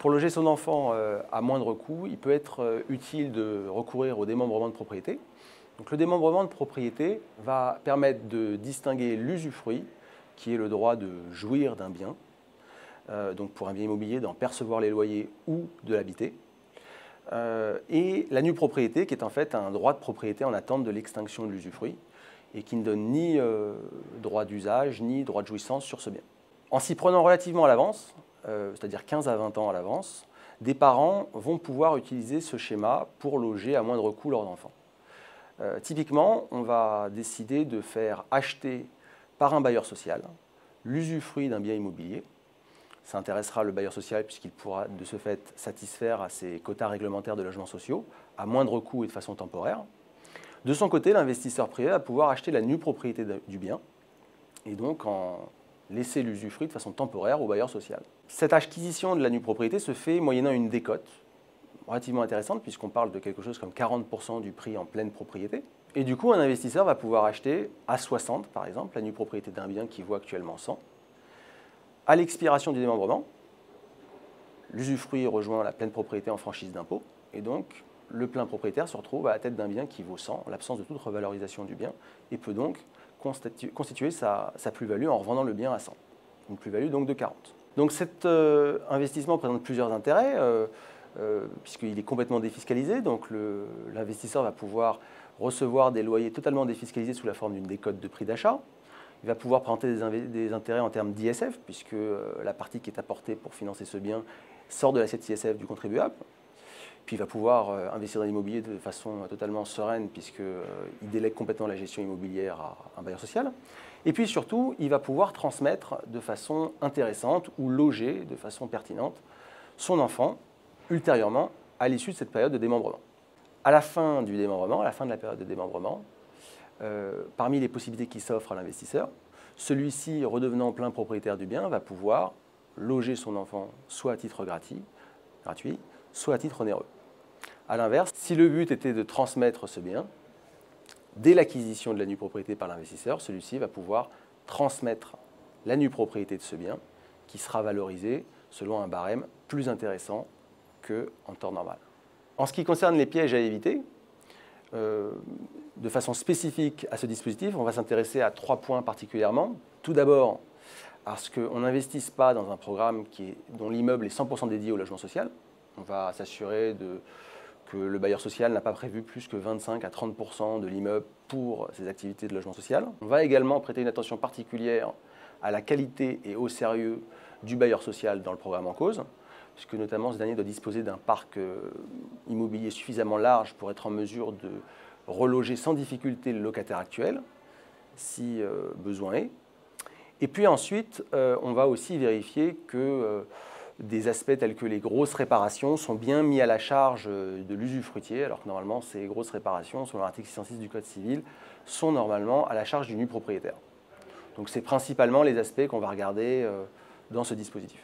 Pour loger son enfant à moindre coût, il peut être utile de recourir au démembrement de propriété. Donc, le démembrement de propriété va permettre de distinguer l'usufruit, qui est le droit de jouir d'un bien, donc pour un bien immobilier, d'en percevoir les loyers ou de l'habiter, et la nue propriété, qui est en fait un droit de propriété en attente de l'extinction de l'usufruit, et qui ne donne ni droit d'usage, ni droit de jouissance sur ce bien. En s'y prenant relativement à l'avance, c'est-à-dire 15 à 20 ans à l'avance, des parents vont pouvoir utiliser ce schéma pour loger à moindre coût leurs enfants. Typiquement, on va décider de faire acheter par un bailleur social l'usufruit d'un bien immobilier. Ça intéressera le bailleur social puisqu'il pourra de ce fait satisfaire à ses quotas réglementaires de logements sociaux à moindre coût et de façon temporaire. De son côté, l'investisseur privé va pouvoir acheter la nue propriété du bien et donc en laisser l'usufruit de façon temporaire au bailleur social. Cette acquisition de la nue propriété se fait moyennant une décote relativement intéressante puisqu'on parle de quelque chose comme 40% du prix en pleine propriété. Et du coup, un investisseur va pouvoir acheter à 60, par exemple, la nue propriété d'un bien qui vaut actuellement 100. À l'expiration du démembrement, l'usufruit rejoint la pleine propriété en franchise d'impôt et donc le plein propriétaire se retrouve à la tête d'un bien qui vaut 100 en l'absence de toute revalorisation du bien et peut donc constituer sa plus-value en revendant le bien à 100. Une plus-value donc de 40. Donc cet investissement présente plusieurs intérêts puisqu'il est complètement défiscalisé. Donc l'investisseur va pouvoir recevoir des loyers totalement défiscalisés sous la forme d'une décote de prix d'achat. Il va pouvoir présenter des intérêts en termes d'ISF puisque la partie qui est apportée pour financer ce bien sort de l'assiette ISF du contribuable. Puis il va pouvoir investir dans l'immobilier de façon totalement sereine puisqu'il délègue complètement la gestion immobilière à un bailleur social. Et puis surtout, il va pouvoir transmettre de façon intéressante ou loger de façon pertinente son enfant ultérieurement à l'issue de cette période de démembrement. À la fin du démembrement, à la fin de la période de démembrement, parmi les possibilités qui s'offrent à l'investisseur, celui-ci, redevenant plein propriétaire du bien, va pouvoir loger son enfant soit à titre gratuit, soit à titre onéreux. A l'inverse, si le but était de transmettre ce bien, dès l'acquisition de la nue propriété par l'investisseur, celui-ci va pouvoir transmettre la nue propriété de ce bien qui sera valorisée selon un barème plus intéressant qu'en temps normal. En ce qui concerne les pièges à éviter, de façon spécifique à ce dispositif, on va s'intéresser à 3 points particulièrement. Tout d'abord, à ce qu'on n'investisse pas dans un programme dont l'immeuble est 100% dédié au logement social. On va s'assurer que le bailleur social n'a pas prévu plus que 25 à 30% de l'immeuble pour ses activités de logement social. On va également prêter une attention particulière à la qualité et au sérieux du bailleur social dans le programme en cause, puisque notamment ce dernier doit disposer d'un parc immobilier suffisamment large pour être en mesure de reloger sans difficulté le locataire actuel, si besoin est. Et puis ensuite, on va aussi vérifier que des aspects tels que les grosses réparations sont bien mis à la charge de l'usufruitier, alors que normalement ces grosses réparations, selon l'article 606 du Code civil, sont normalement à la charge du nu propriétaire. Donc c'est principalement les aspects qu'on va regarder dans ce dispositif.